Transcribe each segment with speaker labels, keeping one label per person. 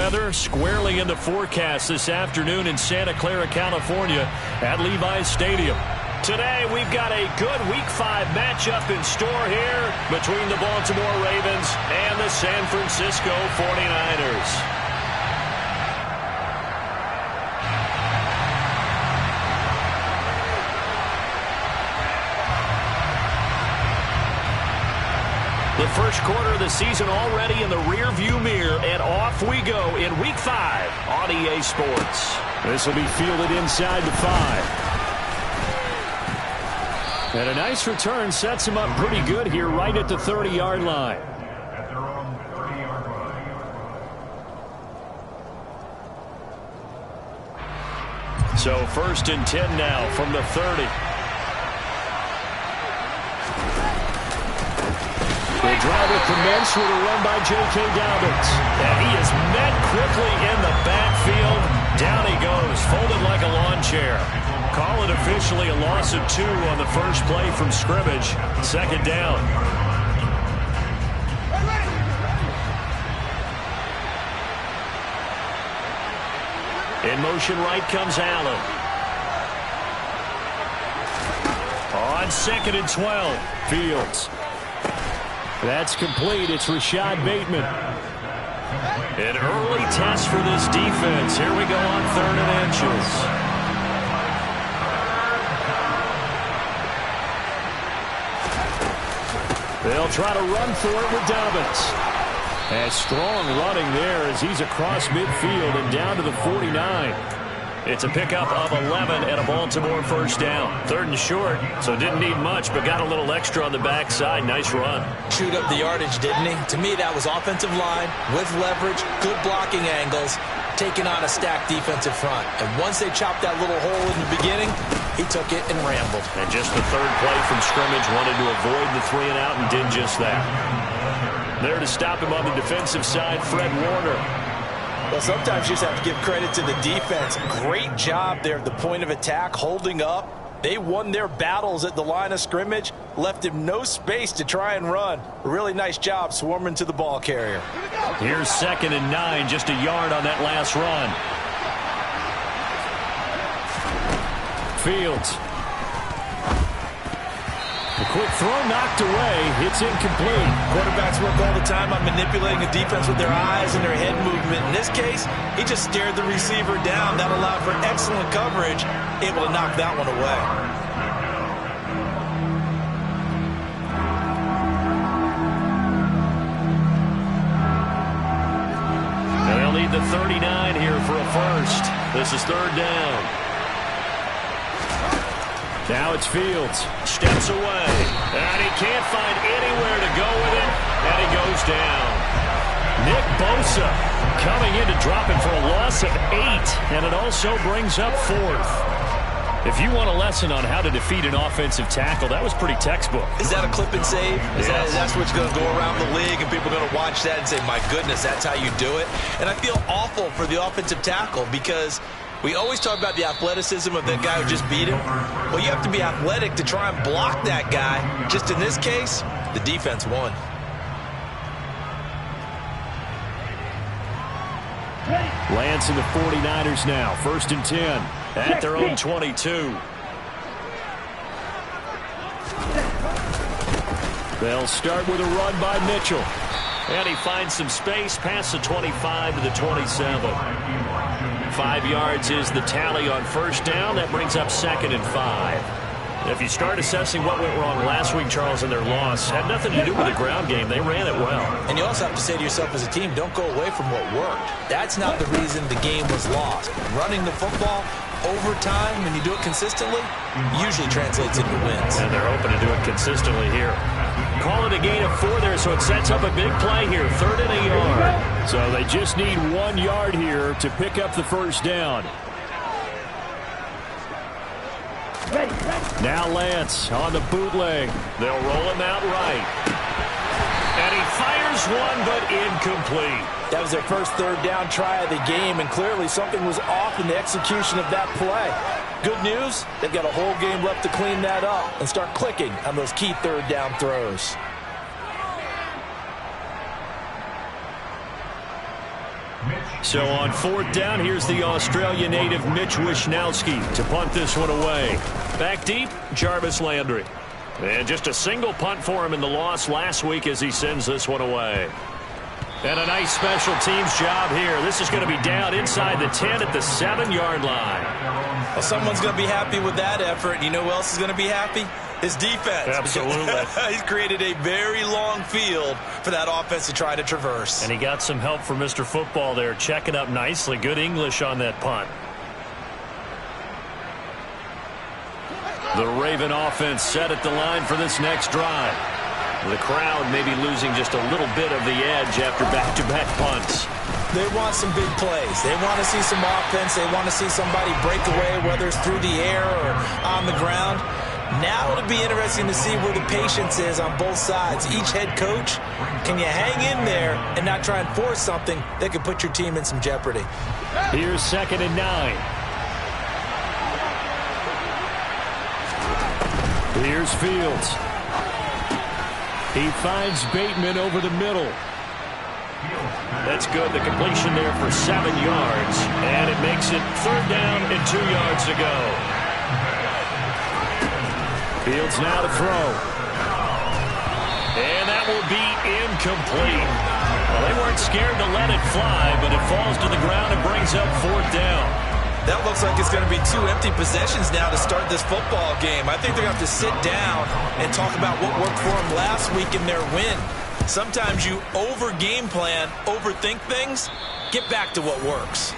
Speaker 1: weather squarely in the forecast this afternoon in Santa Clara, California at Levi's Stadium. Today, we've got a good Week 5 matchup in store here between the Baltimore Ravens and the San Francisco 49ers. The first quarter of the season already in the rearview mirror, and off we go in Week 5 on EA Sports. This will be fielded inside the 5. And a nice return sets him up pretty good here right at the 30-yard line. So 1st and 10 now from the 30. The drive will commence with a run by J.K. Dobbins. And he is met quickly in the backfield. Down he goes, folded like a lawn chair. Call it officially a loss of 2 on the first play from scrimmage. 2nd down. In motion right comes Allen. On 2nd and 12, Fields. That's complete. It's Rashad Bateman. An early test for this defense. Here we go on 3rd and inches. They'll try to run for it with Dobbins. A strong running there as he's across midfield and down to the 49. It's a pickup of 11 and a Baltimore 1st down. 3rd and short, so didn't need much, but got a little extra on the backside. Nice run.
Speaker 2: Chewed up the yardage, didn't he? To me, that was offensive line with leverage, good blocking angles, taking on a stacked defensive front. And once they chopped that little hole in the beginning, he took it and rambled.
Speaker 1: And just the 3rd play from scrimmage, wanted to avoid the 3 and out and did just that. There to stop him on the defensive side, Fred Warner.
Speaker 2: Well, sometimes you just have to give credit to the defense. Great job there at the point of attack, holding up. They won their battles at the line of scrimmage, left him no space to try and run. A really nice job swarming to the ball carrier.
Speaker 1: Here's 2nd and 9, just a yard on that last run. Fields. A quick throw knocked away. It's incomplete.
Speaker 2: Quarterbacks work all the time on manipulating a defense with their eyes and their head movement. In this case, he just stared the receiver down. That allowed for excellent coverage, able to knock that one away.
Speaker 1: And they'll need the 39 here for a first. This is 3rd down. Now it's Fields. Steps away. And he can't find anywhere to go with it. And he goes down. Nick Bosa coming in to drop him for a loss of 8. And it also brings up 4th. If you want a lesson on how to defeat an offensive tackle, that was pretty textbook.
Speaker 2: Is that a clip and save? That's what's going to go around the league, and people are going to watch that and say, my goodness, that's how you do it? And I feel awful for the offensive tackle because we always talk about the athleticism of that guy who just beat him. Well, you have to be athletic to try and block that guy. Just in this case, the defense won.
Speaker 1: Lance and the 49ers now. 1st and 10 at their own 22. They'll start with a run by Mitchell. And he finds some space past the 25 to the 27. 5 yards is the tally on 1st down. That brings up 2nd and 5. If you start assessing what went wrong last week, Charles, in their loss, had nothing to do with the ground game. They ran it well.
Speaker 2: And you also have to say to yourself as a team, don't go away from what worked. That's not the reason the game was lost. Running the football over time, when you do it consistently, usually translates into wins.
Speaker 1: And they're hoping to do it consistently here. Call it a gain of 4 there, so it sets up a big play here. 3rd and a yard. So they just need 1 yard here to pick up the 1st down. Now Lance on the bootleg. They'll roll him out right. And he fires one, but incomplete.
Speaker 2: That was their first 3rd down try of the game, and clearly something was off in the execution of that play. Good news, they've got a whole game left to clean that up and start clicking on those key 3rd down throws.
Speaker 3: Mitch
Speaker 1: So on 4th down, here's the Australia native Mitch Wishnowsky to punt this one away. Back deep, Jarvis Landry. And just a single punt for him in the loss last week as he sends this one away. And a nice special teams job here. This is going to be down inside the 10 at the 7-yard line.
Speaker 2: Well, someone's going to be happy with that effort. You know who else is going to be happy? His defense.
Speaker 1: Absolutely.
Speaker 2: He's created a very long field for that offense to try to traverse.
Speaker 1: And he got some help from Mr. Football there, checking up nicely. Good English on that punt. The Raven offense set at the line for this next drive. The crowd may be losing just a little bit of the edge after back-to-back punts.
Speaker 2: They want some big plays. They want to see some offense. They want to see somebody break away, whether it's through the air or on the ground. Now it'll be interesting to see where the patience is on both sides. Each head coach, can you hang in there and not try and force something that could put your team in some jeopardy?
Speaker 1: Here's 2nd and 9. Here's Fields. He finds Bateman over the middle. That's good. The completion there for 7 yards. And it makes it 3rd down and 2 yards to go. Fields now to throw. And that will be incomplete. Well, they weren't scared to let it fly, but it falls to the ground and brings up 4th down.
Speaker 2: That looks like it's going to be 2 empty possessions now to start this football game. I think they're going to have to sit down and talk about what worked for them last week in their win. Sometimes you over-game plan, overthink things. Get back to what works.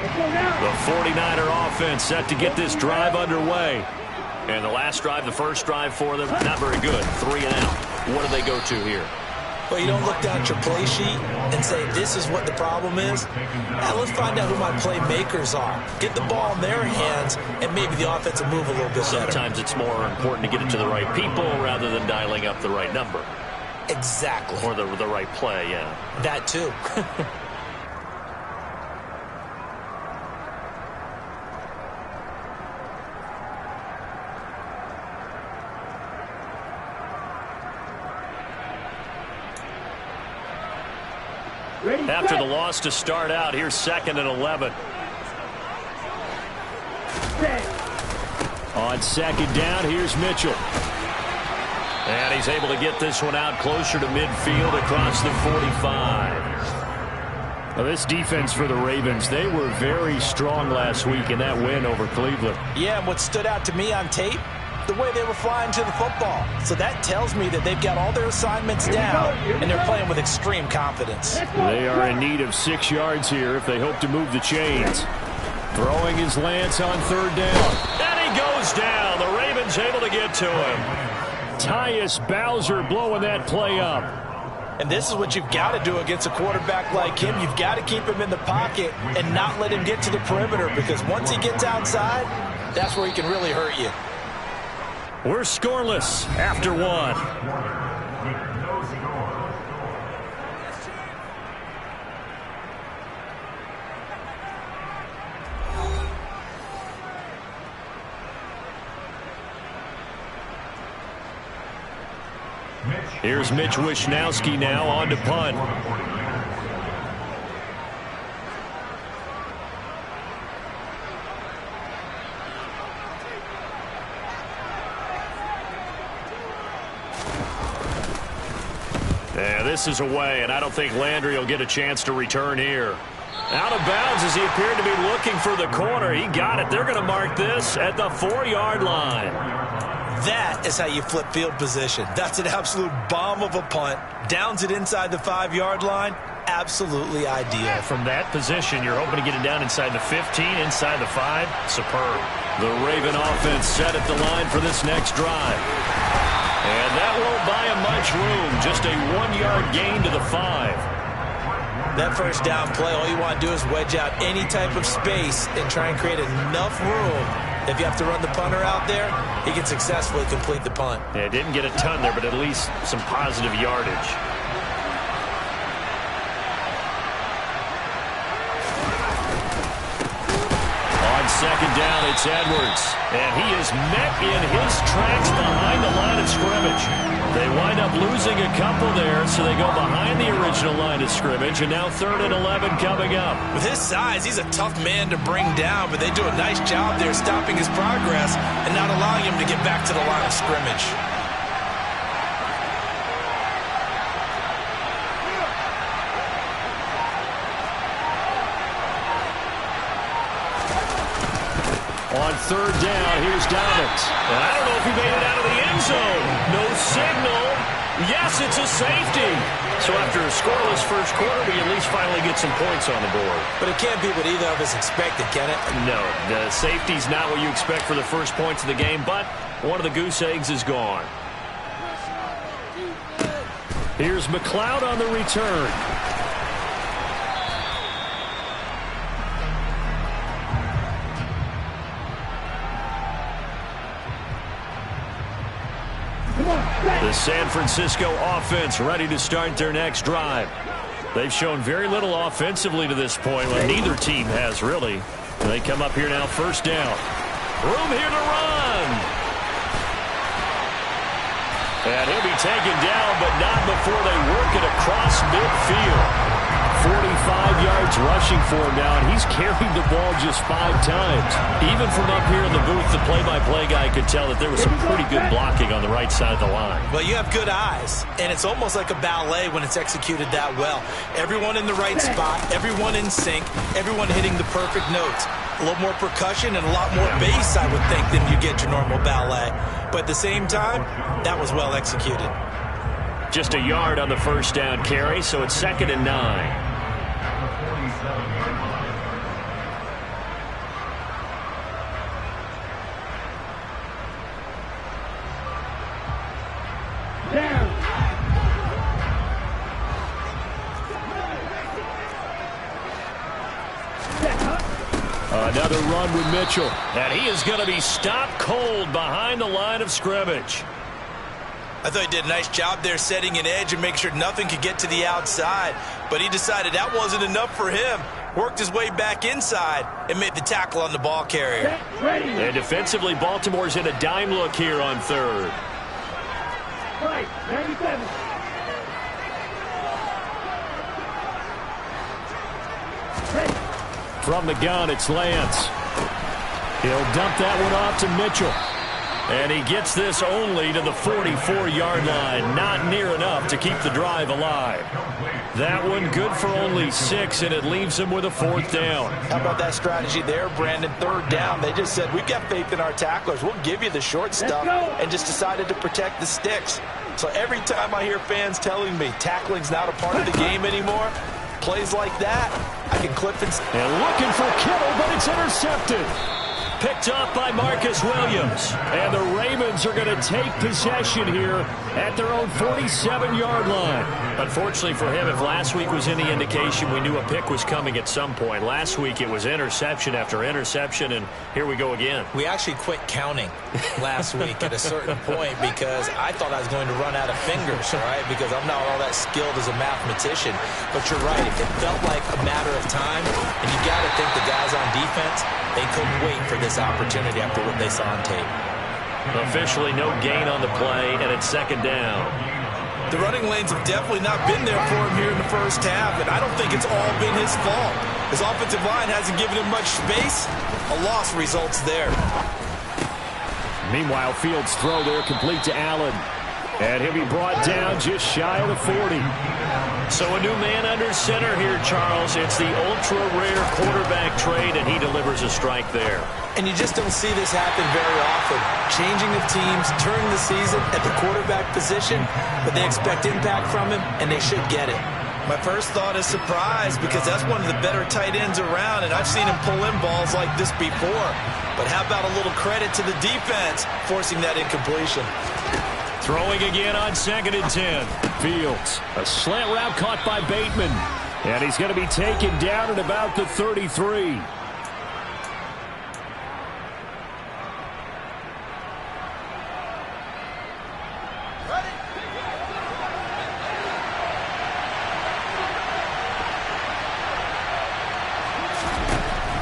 Speaker 1: The 49er offense set to get this drive underway. And the last drive, the first drive for them, not very good. 3 and out. What do they go to here?
Speaker 2: Well, you don't look down at your play sheet and say, this is what the problem is. Now, let's find out who my playmakers are. Get the ball in their hands, and maybe the offense will move a little bit better.
Speaker 1: Sometimes it's more important to get it to the right people rather than dialing up the right number.
Speaker 2: Exactly.
Speaker 1: Or the right play, yeah.
Speaker 2: That too.
Speaker 1: After the loss to start out, here's 2nd and 11. On 2nd down, here's Mitchell. And he's able to get this one out closer to midfield across the 45. Now, this defense for the Ravens, they were very strong last week in that win over Cleveland.
Speaker 2: Yeah, and what stood out to me on tape, the way they were flying to the football. So that tells me that they've got all their assignments down, and they're playing with extreme confidence.
Speaker 1: They are in need of 6 yards here if they hope to move the chains. Throwing his Lance on 3rd down. And he goes down. The Ravens able to get to him. Tyus Bowser blowing that play up.
Speaker 2: And this is what you've got to do against a quarterback like him. You've got to keep him in the pocket and not let him get to the perimeter, because once he gets outside, that's where he can really hurt you.
Speaker 1: We're scoreless after 1. Here's Mitch Wishnowsky now on to punt. Yeah, this is away, and I don't think Landry will get a chance to return here. Out of bounds as he appeared to be looking for the corner. He got it. They're going to mark this at the 4-yard line.
Speaker 2: That is how you flip field position. That's an absolute bomb of a punt. Downs it inside the 5-yard line. Absolutely ideal.
Speaker 1: From that position, you're hoping to get it down inside the 15, inside the 5. Superb. The Raven offense set at the line for this next drive. And that won't buy him much room. Just a 1-yard gain to the 5.
Speaker 2: That first down play, all you want to do is wedge out any type of space and try and create enough room. If you have to run the punter out there, he can successfully complete the punt.
Speaker 1: Yeah, didn't get a ton there, but at least some positive yardage. On second down, it's Edwards. And he is met in his tracks behind the line of scrimmage. They wind up losing a couple there, so they go behind the original line of scrimmage, and now 3rd and 11 coming up.
Speaker 2: With his size, he's a tough man to bring down, but they do a nice job there stopping his progress and not allowing him to get back to the line of scrimmage.
Speaker 1: On 3rd down, here's Dobbins. I don't know if he made it out of the end zone. No signal. Yes, it's a safety. So after a scoreless first quarter, we at least finally get some points on the board.
Speaker 2: But it can't be what either of us expected, can it?
Speaker 1: No, the safety's not what you expect for the first points of the game, but one of the goose eggs is gone. Here's McLeod on the return. The San Francisco offense ready to start their next drive. They've shown very little offensively to this point, when neither team has really. They come up here now, 1st down. Room here to run. And he'll be taken down, but not before they work it across midfield. 45 yards rushing for him now, and he's carried the ball just 5 times. Even from up here in the booth, the play-by-play guy could tell that there was some pretty good blocking on the right side of the line.
Speaker 2: Well, you have good eyes, and it's almost like a ballet when it's executed that well. Everyone in the right spot, everyone in sync, everyone hitting the perfect notes. A little more percussion and a lot more bass, I would think, than you get your normal ballet. But at the same time, that was well executed.
Speaker 1: Just a yard on the 1st down carry, so it's 2nd and 9. Another run with Mitchell. And he is going to be stopped cold behind the line of scrimmage.
Speaker 2: I thought he did a nice job there setting an edge and making sure nothing could get to the outside. But he decided that wasn't enough for him. Worked his way back inside and made the tackle on the ball carrier.
Speaker 1: And defensively, Baltimore's in a dime look here on 3rd.
Speaker 3: Right, 97.
Speaker 1: From the gun, it's Lance. He'll dump that one off to Mitchell. And he gets this only to the 44-yard line. Not near enough to keep the drive alive. That one good for only 6, and it leaves him with a 4th down.
Speaker 2: How about that strategy there, Brandon? 3rd down. They just said, we've got faith in our tacklers. We'll give you the short stuff, and just decided to protect the sticks. So every time I hear fans telling me tackling's not a part of the game anymore, plays like that, I can clip and
Speaker 1: looking for Kittle, but it's intercepted. Picked off by Marcus Williams. And the Ravens are going to take possession here at their own 47-yard line. Unfortunately for him, if last week was any indication, we knew a pick was coming at some point. Last week it was interception after interception, and here we go again.
Speaker 2: We actually quit counting last week at a certain point because I thought I was going to run out of fingers, right? Because I'm not all that skilled as a mathematician. But you're right. It felt like a matter of time, and you got to think the guys on defense, they couldn't wait for this opportunity after what they saw on tape.
Speaker 1: Officially no gain on the play, and it's 2nd down.
Speaker 2: The running lanes have definitely not been there for him here in the first half, and I don't think it's all been his fault. His offensive line hasn't given him much space. A loss results there.
Speaker 1: Meanwhile, Fields' throw there complete to Allen. And he'll be brought down just shy of the 40. So a new man under center here, Charles. It's the ultra-rare quarterback trade, and he delivers a strike there.
Speaker 2: And you just don't see this happen very often. Changing of teams, turning the season at the quarterback position, but they expect impact from him, and they should get it. My first thought is surprise, because that's one of the better tight ends around, and I've seen him pull in balls like this before. But how about a little credit to the defense forcing that incompletion?
Speaker 1: Throwing again on 2nd and 10. Fields, a slant route caught by Bateman. And he's going to be taken down at about the 33.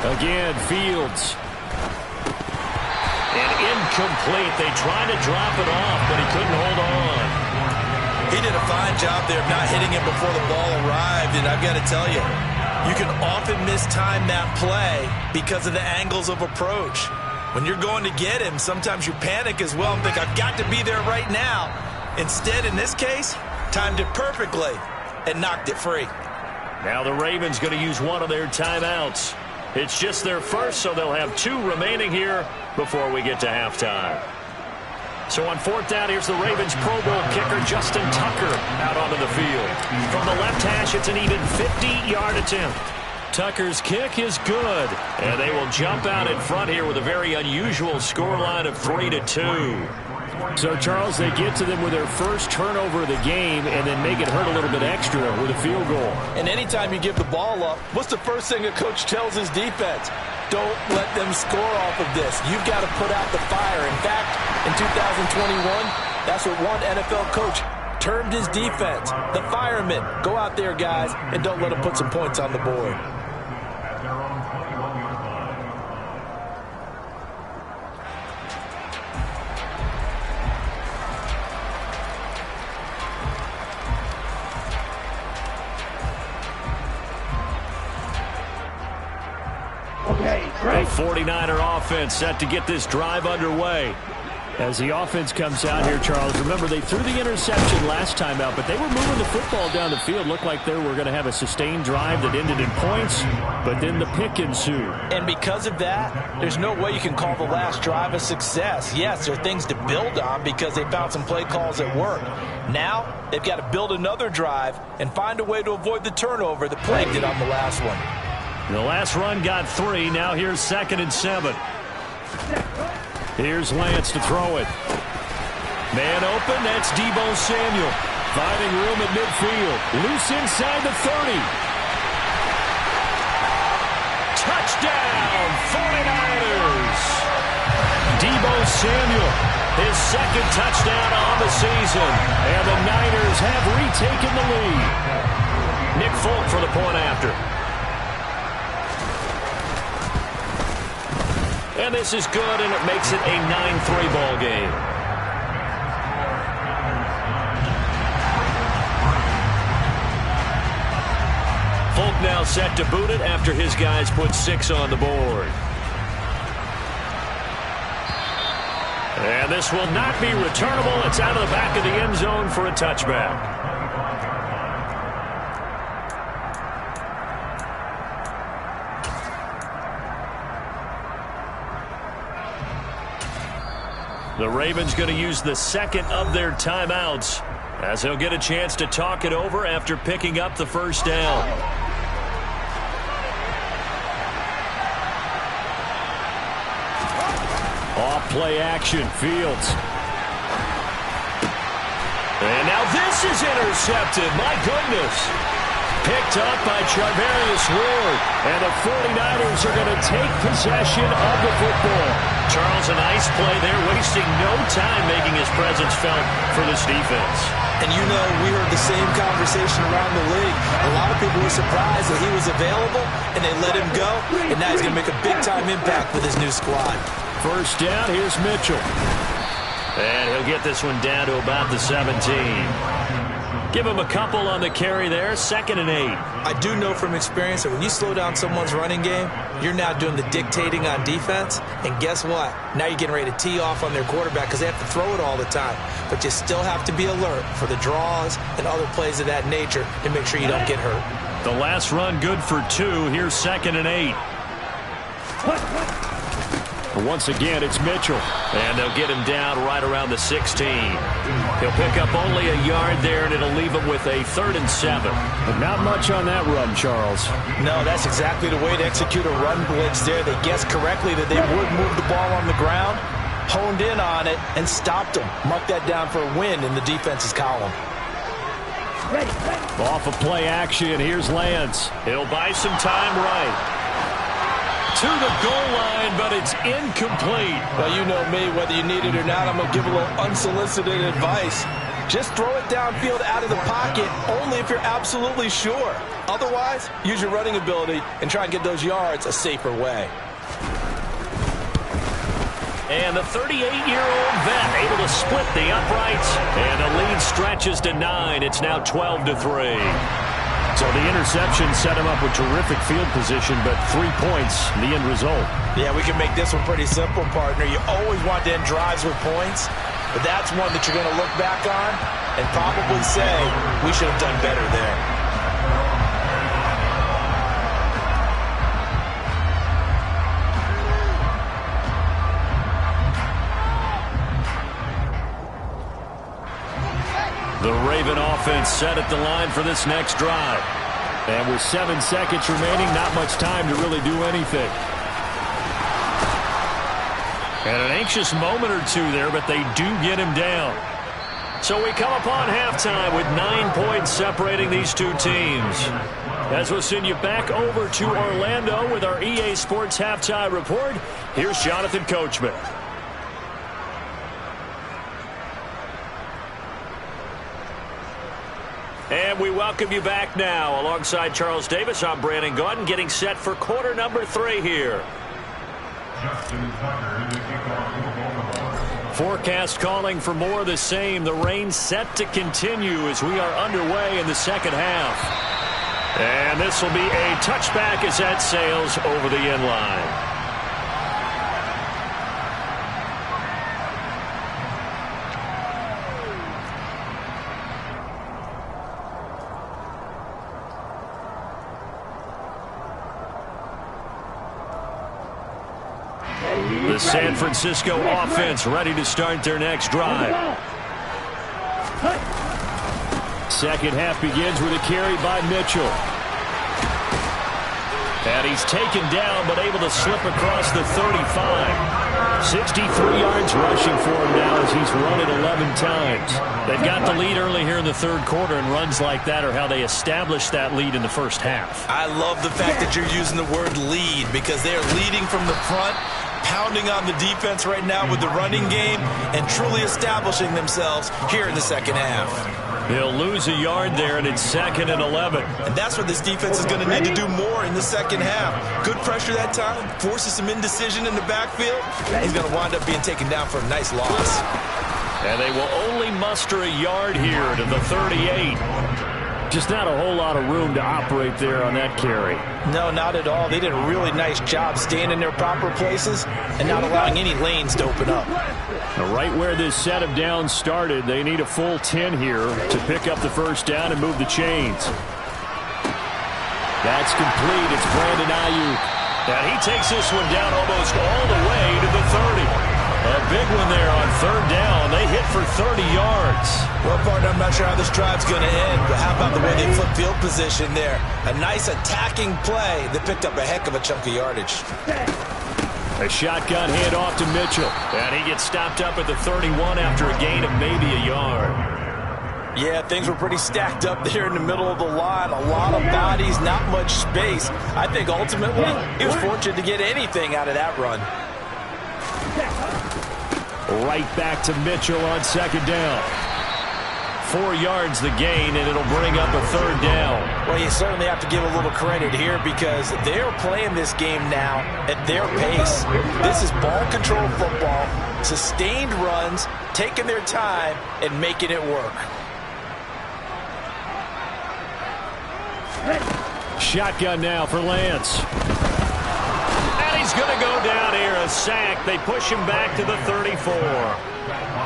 Speaker 1: Again, Fields. And incomplete. They tried to drop it off, but he couldn't hold on.
Speaker 2: He did a fine job there of not hitting it before the ball arrived, and I've got to tell you, you can often mistime that play because of the angles of approach. When you're going to get him, sometimes you panic as well and think, I've got to be there right now. Instead, in this case, timed it perfectly and knocked it free.
Speaker 1: Now the Ravens going to use one of their timeouts. It's just their first, so they'll have 2 remaining here before we get to halftime. So on 4th down, here's the Ravens Pro Bowl kicker, Justin Tucker, out onto the field. From the left hash, it's an even 50-yard attempt. Tucker's kick is good, and they will jump out in front here with a very unusual scoreline of 3-2. So, Charles, they get to them with their first turnover of the game and then make it hurt a little bit extra with a field goal.
Speaker 2: And anytime you give the ball up, what's the first thing a coach tells his defense? Don't let them score off of this. You've got to put out the fire. In fact, in 2021, that's what one NFL coach termed his defense. The firemen. Go out there, guys, and don't let them put some points on the board.
Speaker 1: A 49er offense set to get this drive underway. As the offense comes out here, Charles, remember they threw the interception last time out, but they were moving the football down the field. Looked like they were going to have a sustained drive that ended in points, but then the pick ensued.
Speaker 2: And because of that, there's no way you can call the last drive a success. Yes, there are things to build on because they found some play calls that work. Now, they've got to build another drive and find a way to avoid the turnover that plagued it on the last one.
Speaker 1: The last run got 3. Now here's 2nd and 7. Here's Lance to throw it. Man open, that's Deebo Samuel. Finding room at midfield. Loose inside the 30. Touchdown, 49ers. Deebo Samuel, his 2nd touchdown on the season. And the Niners have retaken the lead. Nick Folk for the point after. And this is good, and it makes it a 9-3 ball game. Folk now set to boot it after his guys put 6 on the board. And this will not be returnable. It's out of the back of the end zone for a touchback. The Ravens going to use the 2nd of their timeouts as they'll get a chance to talk it over after picking up the first down. Off play action, Fields. And now this is intercepted. My goodness. Picked up by Charvarius Ward. And the 49ers are going to take possession of the football. Charles, a nice play there, wasting no time making his presence felt for this defense.
Speaker 2: And you know, we heard the same conversation around the league. A lot of people were surprised that he was available, and they let him go. And now he's going to make a big-time impact with his new squad.
Speaker 1: First down, here's Mitchell. And he'll get this one down to about the 17. Give him a couple on the carry there, 2nd and 8.
Speaker 2: I do know from experience that when you slow down someone's running game, you're now doing the dictating on defense. And guess what? Now you're getting ready to tee off on their quarterback because they have to throw it all the time. But you still have to be alert for the draws and other plays of that nature to make sure you don't get hurt.
Speaker 1: The last run good for 2. Here's 2nd and 8. Once again, it's Mitchell. And they'll get him down right around the 16. He'll pick up only a yard there, and it'll leave him with a 3rd and 7. But not much on that run, Charles.
Speaker 2: No, that's exactly the way to execute a run blitz there. They guessed correctly that they would move the ball on the ground, honed in on it, and stopped them. Mark that down for a win in the defense's column.
Speaker 1: Off of play action, here's Lance. He'll buy some time right. To the goal line, but it's incomplete.
Speaker 2: Well, you know me, whether you need it or not, I'm going to give a little unsolicited advice. Just throw it downfield out of the pocket, only if you're absolutely sure. Otherwise, use your running ability and try and get those yards a safer way.
Speaker 1: And the 38-year-old vet able to split the uprights. And the lead stretches to 9. It's now 12-3. So the interception set him up with terrific field position, but 3 points, the end result.
Speaker 2: Yeah, we can make this one pretty simple, partner. You always want to end drives with points, but that's one that you're going to look back on and probably say, we should have done better there.
Speaker 1: The Raven offense set at the line for this next drive. And with 7 seconds remaining, not much time to really do anything. And an anxious moment or two there, but they do get him down. So we come upon halftime with 9 points separating these two teams. As we'll send you back over to Orlando with our EA Sports Halftime Report, here's Jonathan Coachman. And we welcome you back now. Alongside Charles Davis, I'm Brandon Gaudin, getting set for quarter number 3 here. Forecast calling for more of the same. The rain set to continue as we are underway in the second half. And this will be a touchback as that sails over the end line. The San Francisco offense ready to start their next drive. Second half begins with a carry by Mitchell. And he's taken down but able to slip across the 35. 63 yards rushing for him now as he's run it 11 times. They've got the lead early here in the third quarter, and runs like that are how they established that lead in the first half.
Speaker 2: I love the fact that you're using the word lead because they're leading from the front, pounding on the defense right now with the running game and truly establishing themselves here in the second half.
Speaker 1: He'll lose a yard there, and it's 2nd and 11.
Speaker 2: And that's what this defense is going to need to do more in the second half. Good pressure that time, forces some indecision in the backfield. He's going to wind up being taken down for a nice loss.
Speaker 1: And they will only muster a yard here to the 38. Just not a whole lot of room to operate there on that carry.
Speaker 2: No, not at all. They did a really nice job staying in their proper places and not allowing any lanes to open up.
Speaker 1: Now, right where this set of downs started, they need a full 10 here to pick up the first down and move the chains. That's complete. It's Brandon Ayuk. And he takes this one down almost all the way to the 30. A big one there on third down. They hit for 30 yards.
Speaker 2: Well, partner, I'm not sure how this drive's going to end, but how about the way they flip field position there? A nice attacking play that picked up a heck of a chunk of yardage.
Speaker 1: A shotgun handoff to Mitchell. And he gets stopped up at the 31 after a gain of maybe a yard.
Speaker 2: Yeah, things were pretty stacked up there in the middle of the line. A lot of bodies, not much space. I think ultimately he was fortunate to get anything out of that run.
Speaker 1: Right back to Mitchell on second down. 4 yards the gain, and it'll bring up a third down.
Speaker 2: Well, you certainly have to give a little credit here because they're playing this game now at their pace. This is ball control football, sustained runs, taking their time, and making it work.
Speaker 1: Shotgun now for Lance. He's going to go down here, a sack. They push him back to the 34.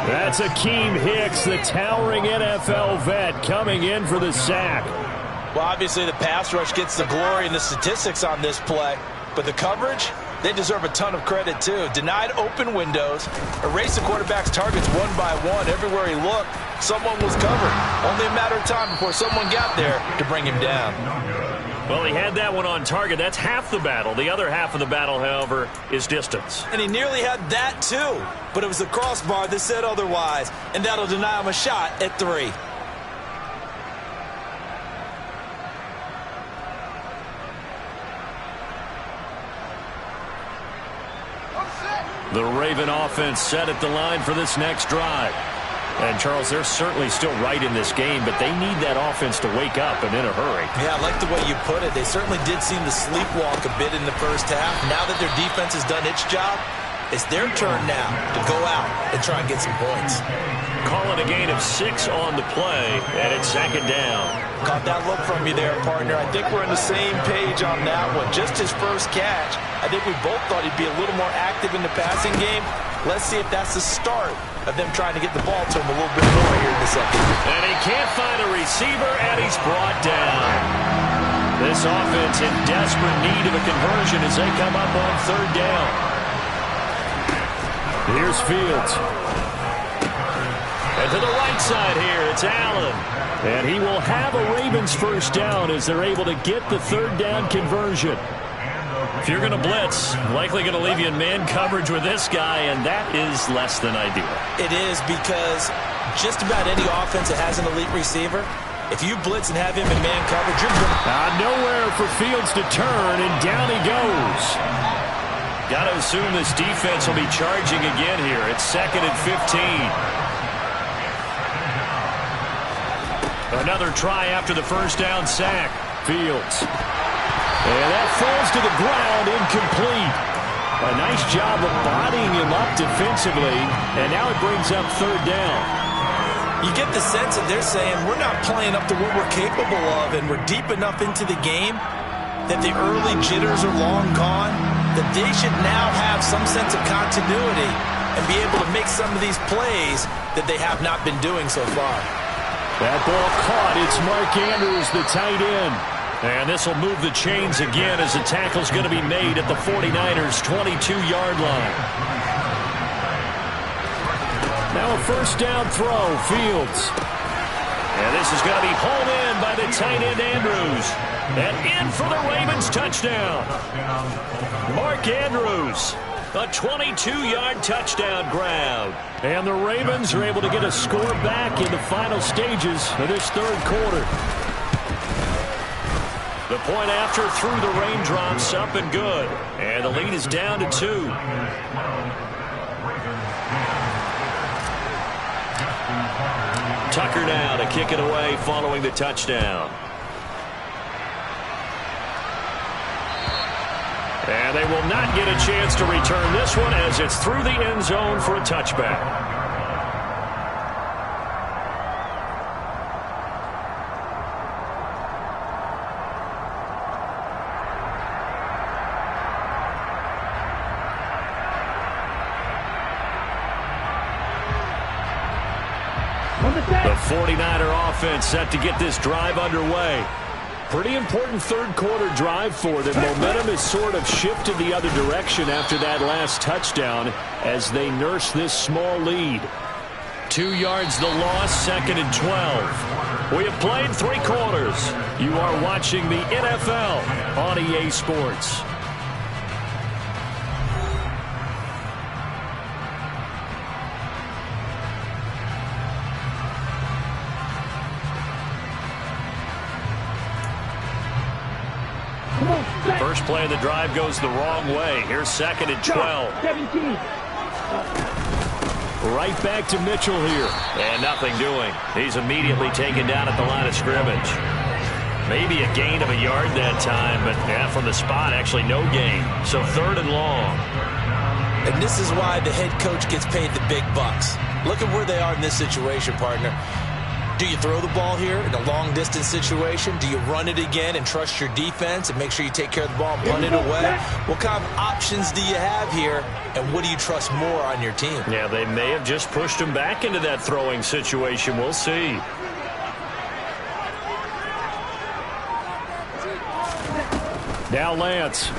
Speaker 1: That's Akeem Hicks, the towering NFL vet, coming in for the sack.
Speaker 2: Well, obviously the pass rush gets the glory and the statistics on this play, but the coverage, they deserve a ton of credit too. Denied open windows, erased the quarterback's targets one by one. Everywhere he looked, someone was covered. Only a matter of time before someone got there to bring him down.
Speaker 1: Well, he had that one on target. That's half the battle. The other half of the battle, however, is distance.
Speaker 2: And he nearly had that too, but it was the crossbar that said otherwise, and that'll deny him a shot at 3.
Speaker 1: The Raven offense set at the line for this next drive. And, Charles, they're certainly still right in this game, but they need that offense to wake up and in a hurry.
Speaker 2: Yeah, I like the way you put it. They certainly did seem to sleepwalk a bit in the first half. Now that their defense has done its job, It's their turn now to go out and try and get some points.
Speaker 1: Call it a gain of 6 on the play, and it's second down.
Speaker 2: Caught that look from you there, partner. I think we're on the same page on that one. Just his first catch, I think we both thought he'd be a little more active in the passing game. Let's see if that's the start of them trying to get the ball to him a little bit more here in the second.
Speaker 1: And he can't find a receiver, and he's brought down. This offense in desperate need of a conversion as they come up on third down. Here's Fields. And to the right side here, it's Allen. And he will have a Ravens first down as they're able to get the third down conversion. If you're going to blitz, likely going to leave you in man coverage with this guy, and that is less than ideal.
Speaker 2: It is, because just about any offense that has an elite receiver, if you blitz and have him in man coverage, you're good.
Speaker 1: Nowhere for Fields to turn, and down he goes. Got to assume this defense will be charging again here. It's second and 15. Another try after the first down sack. Fields. And that falls to the ground, incomplete. A nice job of bodying him up defensively, and now it brings up third down.
Speaker 2: You get the sense that they're saying we're not playing up to what we're capable of, and we're deep enough into the game that the early jitters are long gone, that they should now have some sense of continuity and be able to make some of these plays that they have not been doing so far.
Speaker 1: That ball caught. It's Mark Andrews, the tight end. And this will move the chains again as the tackle's going to be made at the 49ers' 22-yard line. Now a first down throw, Fields. And this is going to be hauled in by the tight end Andrews. And in for the Ravens touchdown. Mark Andrews, a 22-yard touchdown grab. And the Ravens are able to get a score back in the final stages of this third quarter. The point after through the raindrops, up and good. And the lead is down to 2. Tucker now to kick it away following the touchdown. And they will not get a chance to return this one as it's through the end zone for a touchback. The 49er offense set to get this drive underway. Pretty important third quarter drive for them. Momentum has sort of shifted the other direction after that last touchdown as they nurse this small lead. 2 yards the loss, second and 12. We have played 3 quarters. You are watching the NFL on EA Sports. First play of the drive goes the wrong way. Here's second and 12.
Speaker 3: 17.
Speaker 1: Right back to Mitchell here. And nothing doing. He's immediately taken down at the line of scrimmage. Maybe a gain of a yard that time, but yeah, from the spot, actually no gain. So third and long.
Speaker 2: And this is why the head coach gets paid the big bucks. Look at where they are in this situation, partner. Do you throw the ball here in a long-distance situation? Do you run it again and trust your defense and make sure you take care of the ball and punt it away? What kind of options do you have here, and what do you trust more on your team?
Speaker 1: Yeah, they may have just pushed him back into that throwing situation. We'll see. Now Lance.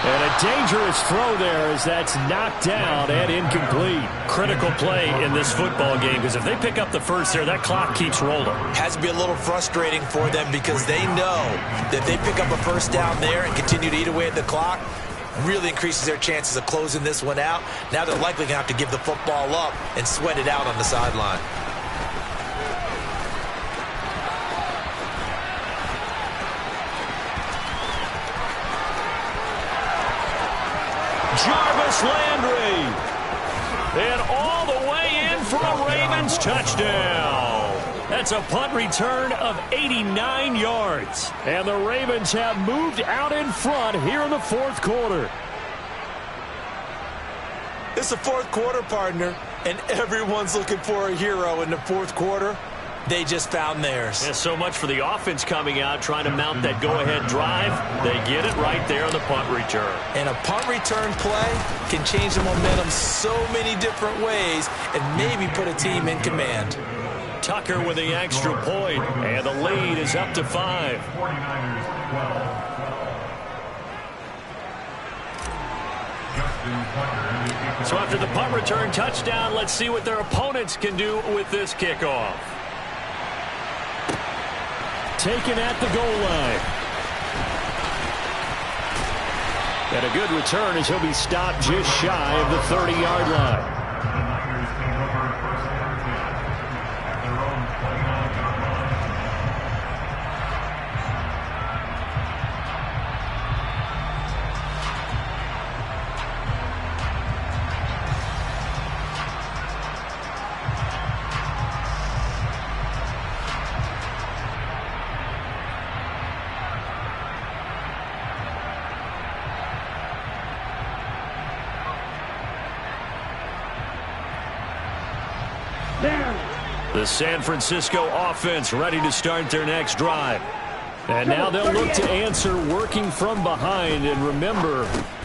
Speaker 1: And a dangerous throw there as that's knocked down and incomplete. Critical play in this football game because if they pick up the first there, that clock keeps rolling.
Speaker 2: Has to be a little frustrating for them because they know that if they pick up a first down there and continue to eat away at the clock, really increases their chances of closing this one out. Now they're likely going to have to give the football up and sweat it out on the sideline.
Speaker 1: Jarvis Landry. And all the way in for a Ravens touchdown. That's a punt return of 89 yards. And the Ravens have moved out in front here in the fourth quarter.
Speaker 2: It's the fourth quarter, partner, and everyone's looking for a hero in the fourth quarter. They just found theirs.
Speaker 1: Yeah, so much for the offense coming out, trying to mount that go-ahead drive. They get it right there on the punt return.
Speaker 2: And a punt return play can change the momentum so many different ways and maybe put a team in command.
Speaker 1: Tucker with the extra point, and the lead is up to 5. So after the punt return touchdown, let's see what their opponents can do with this kickoff. Taken at the goal line. And a good return as he'll be stopped just shy of the 30-yard line. The San Francisco offense ready to start their next drive. And now they'll look to answer working from behind. And remember,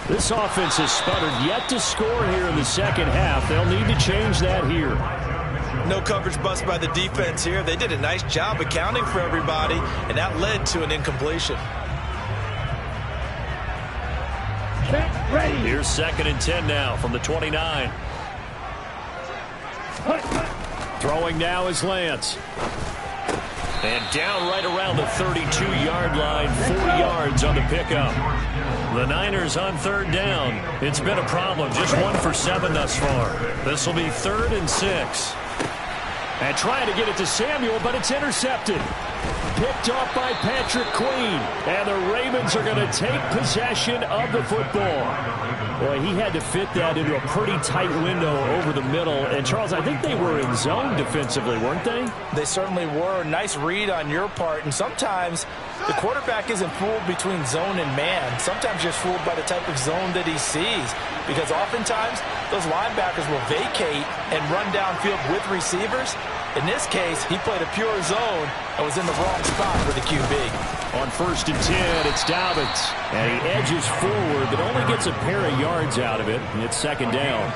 Speaker 1: this offense has sputtered yet to score here in the second half. They'll need to change that here.
Speaker 2: No coverage bust by the defense here. They did a nice job accounting for everybody, and that led to an incompletion.
Speaker 1: Here's 2nd and 10 now from the 29. Throwing now is Lance. And down right around the 32-yard line, 4 yards on the pickup. The Niners on 3rd down. It's been a problem, just 1 for 7 thus far. This will be 3rd and 6. And trying to get it to Samuel, but it's intercepted. Picked off by Patrick Queen. And the Ravens are going to take possession of the football. Boy, he had to fit that into a pretty tight window over the middle. And, Charles, I think they were in zone defensively, weren't they?
Speaker 4: They certainly were. Nice read on your part. And sometimes the quarterback isn't fooled between zone and man. Sometimes just fooled by the type of zone that he sees. Because oftentimes those linebackers will vacate and run downfield with receivers. In this case, he played a pure zone and was in the wrong spot for the QB.
Speaker 1: On 1st and 10, it's Dobbins. And he edges forward, but only gets a pair of yards out of it. And it's 2nd down.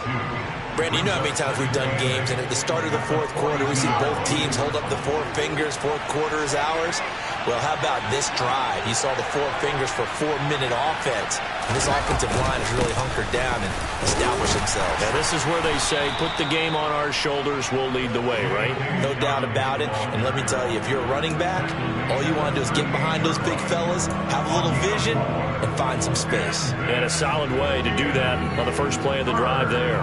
Speaker 2: Brandon, you know how many times we've done games, and at the start of the fourth quarter, we see both teams hold up the 4 fingers, fourth quarter is ours. Well, how about this drive? You saw the 4 fingers for 4-minute offense. And this offensive line has really hunkered down and established themselves.
Speaker 1: Now, this is where they say, put the game on our shoulders, we'll lead the way, right?
Speaker 2: No doubt about it. And let me tell you, if you're a running back, all you want to do is get behind those big fellas, have a little vision, and find some space.
Speaker 1: And a solid way to do that on the first play of the drive there.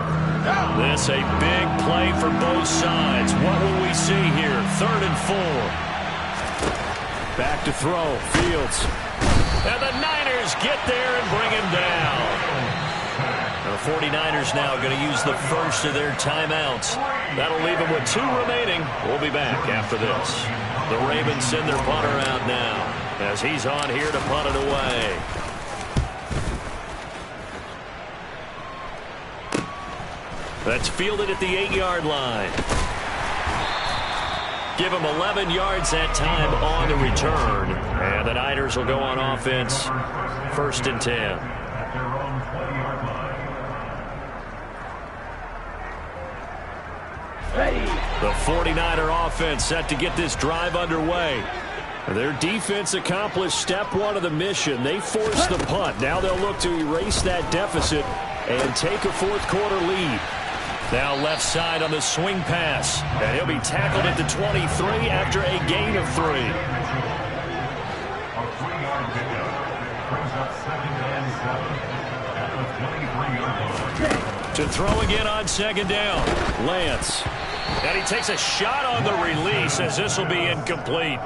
Speaker 1: This a big play for both sides. What will we see here? 3rd and 4. Back to throw. Fields. And the Niners get there and bring him down. The 49ers now going to use the first of their timeouts. That'll leave them with 2 remaining. We'll be back after this. The Ravens send their punter out now as he's on here to punt it away. That's fielded at the 8-yard line. Give him 11 yards that time on the return. And the Niners will go on offense. 1st and 10. The 49er offense set to get this drive underway. Their defense accomplished step 1 of the mission. They forced the punt. Now they'll look to erase that deficit and take a fourth quarter lead. Now left side on the swing pass. And he'll be tackled at the 23 after a gain of 3. To throw again on 2nd down. Lance. And he takes a shot on the release as this will be incomplete.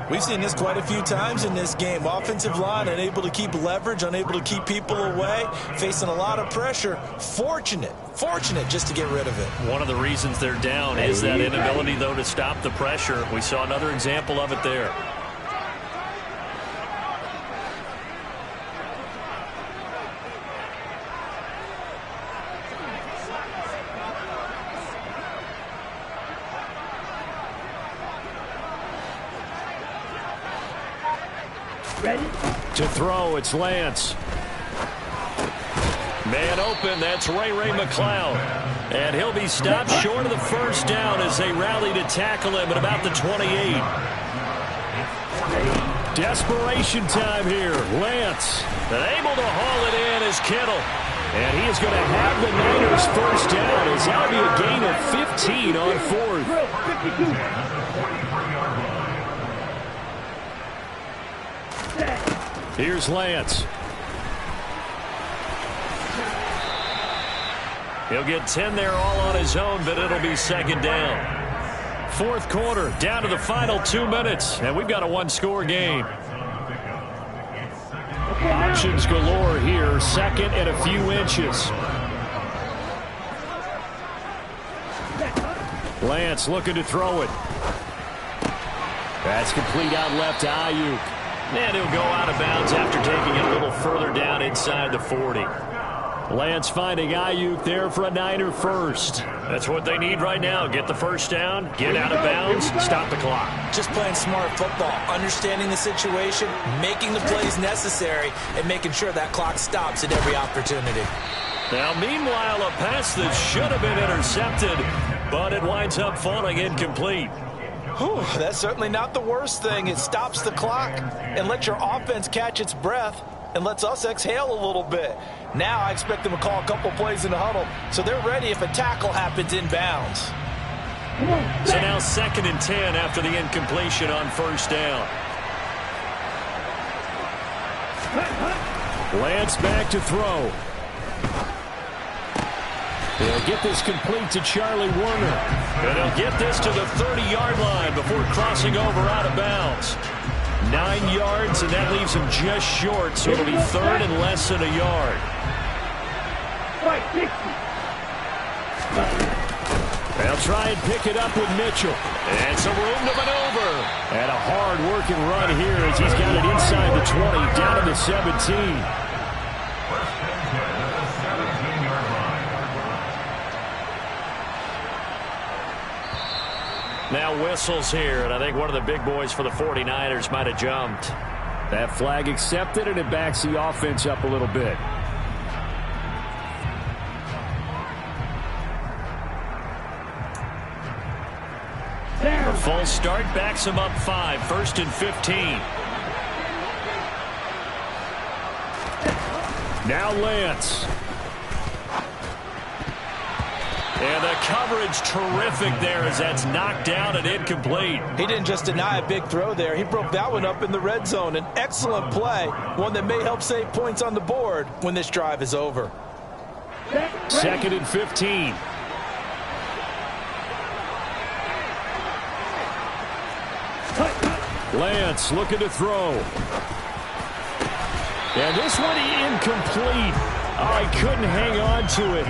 Speaker 2: We've seen this quite a few times in this game. Offensive line unable to keep leverage, unable to keep people away, facing a lot of pressure. Fortunate just to get rid of it.
Speaker 1: One of the reasons they're down is that inability, though, to stop the pressure. We saw another example of it there.
Speaker 3: Ready?
Speaker 1: To throw, it's Lance. Man open, that's Ray McCloud. And he'll be stopped short of the first down as they rally to tackle him at about the 28. Desperation time here. Lance, able to haul it in as Kittle. And he is going to have the Niners first down. It's going to be a gain of 15 on fourth. 52. Here's Lance. He'll get 10 there all on his own, but it'll be second down. Fourth quarter, down to the final 2 minutes, and we've got a one-score game. Options galore here, second and a few inches. Lance looking to throw it. That's complete out left to Ayuk. And he'll go out of bounds after taking it a little further down inside the 40. Lance finding Ayuk there for a Niner first. That's what they need right now. Get the first down, get out of bounds, stop the clock.
Speaker 4: Just playing smart football, understanding the situation, making the plays necessary, and making sure that clock stops at every opportunity.
Speaker 1: Now, meanwhile, a pass that should have been intercepted, but it winds up falling incomplete.
Speaker 4: Whew, that's certainly not the worst thing. It stops the clock and lets your offense catch its breath and lets us exhale a little bit. Now I expect them to call a couple plays in the huddle, so they're ready if a tackle happens inbounds.
Speaker 1: So now second and 10 after the incompletion on first down. Lance back to throw. He'll get this complete to Charlie Warner. And he'll get this to the 30-yard line before crossing over out of bounds. 9 yards, and that leaves him just short, so it'll be third and less than a yard. They'll try and pick it up with Mitchell. And some room to maneuver. And a hard-working run here as he's got it inside the 20, down to the 17. Now whistles here, and I think one of the big boys for the 49ers might have jumped. That flag accepted, and it backs the offense up a little bit. A full start backs him up 5, first and 15. Now Lance. And the coverage terrific there as that's knocked down and incomplete.
Speaker 4: He didn't just deny a big throw there. He broke that one up in the red zone. An excellent play, one that may help save points on the board when this drive is over.
Speaker 1: Second and 15. Lance looking to throw. And this one incomplete. Oh, he couldn't hang on to it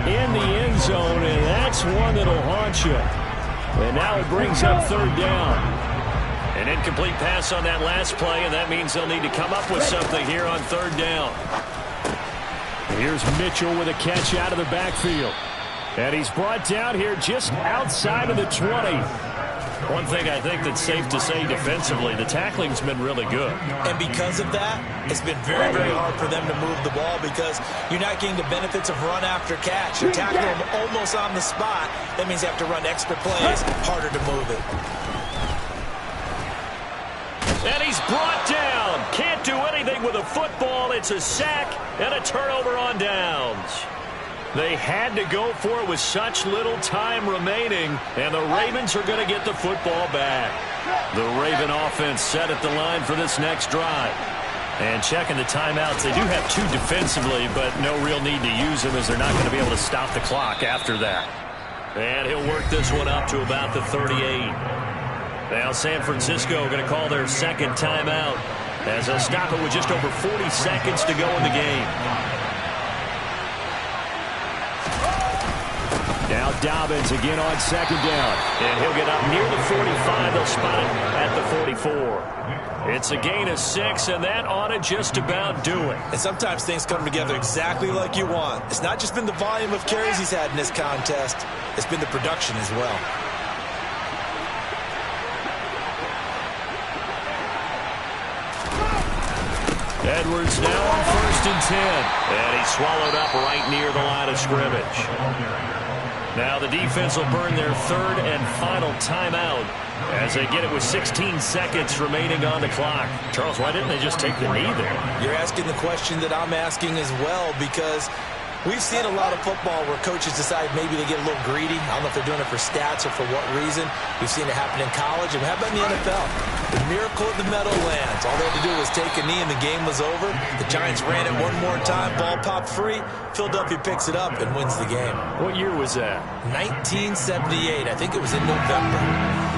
Speaker 1: in the end zone, and that's one that'll haunt you. And now it brings up third down. An incomplete pass on that last play, and that means they'll need to come up with something here on third down. Here's Mitchell with a catch out of the backfield. And he's brought down here just outside of the 20. One thing I think that's safe to say defensively, the tackling's been really good.
Speaker 4: And because of that, it's been very, very hard for them to move the ball because you're not getting the benefits of run after catch. You're tackling them almost on the spot. That means you have to run extra plays, harder to move it.
Speaker 1: And he's brought down. Can't do anything with a football. It's a sack and a turnover on downs. They had to go for it with such little time remaining, and the Ravens are going to get the football back. The Raven offense set at the line for this next drive. And checking the timeouts, they do have 2 defensively, but no real need to use them as they're not going to be able to stop the clock after that. And he'll work this one up to about the 38. Now San Francisco going to call their second timeout as they'll stop it with just over 40 seconds to go in the game. Now Dobbins again on second down. And he'll get up near the 45. They'll spot it at the 44. It's a gain of 6, and that ought to just about do it.
Speaker 4: And sometimes things come together exactly like you want. It's not just been the volume of carries he's had in this contest. It's been the production as well.
Speaker 1: Edwards now on 1st and 10. And he's swallowed up right near the line of scrimmage. Now the defense will burn their 3rd and final timeout as they get it with 16 seconds remaining on the clock. Charles, why didn't they just take the knee there?
Speaker 2: You're asking the question that I'm asking as well, because we've seen a lot of football where coaches decide maybe they get a little greedy. I don't know if they're doing it for stats or for what reason. We've seen it happen in college. And how about in the NFL? The miracle of the Meadowlands. All they had to do was take a knee and the game was over. The Giants ran it one more time. Ball popped free. Philadelphia picks it up and wins the game.
Speaker 1: What year was that?
Speaker 2: 1978. I think it was in November.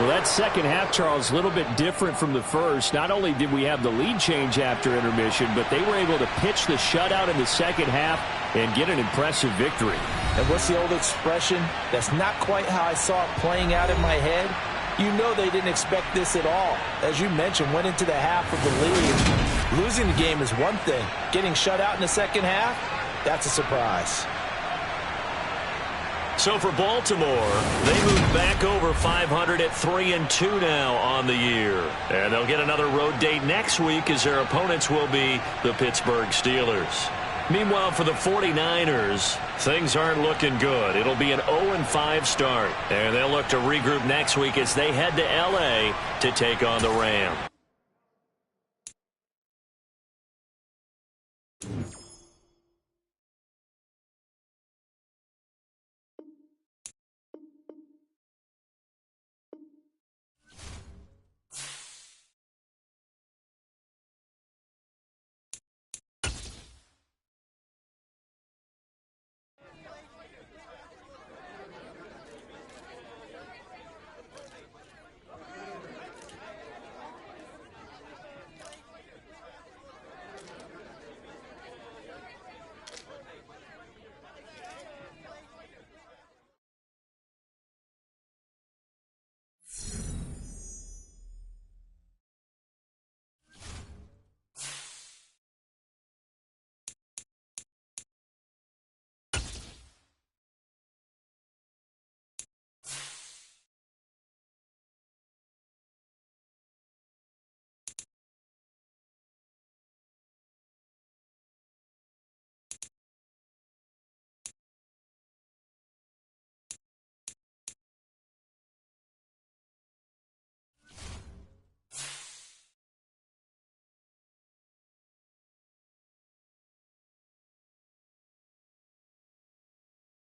Speaker 1: Well, that second half, Charles, a little bit different from the first. Not only did we have the lead change after intermission, but they were able to pitch the shutout in the second half and get an impressive victory.
Speaker 4: And what's the old expression? That's not quite how I saw it playing out in my head. You know they didn't expect this at all. As you mentioned, went into the half of the lead. Losing the game is one thing. Getting shut out in the second half, that's a surprise.
Speaker 1: So for Baltimore, they move back over 500 at 3-2 now on the year. And they'll get another road date next week as their opponents will be the Pittsburgh Steelers. Meanwhile, for the 49ers, things aren't looking good. It'll be an 0-5 start. And they'll look to regroup next week as they head to L.A. to take on the Rams.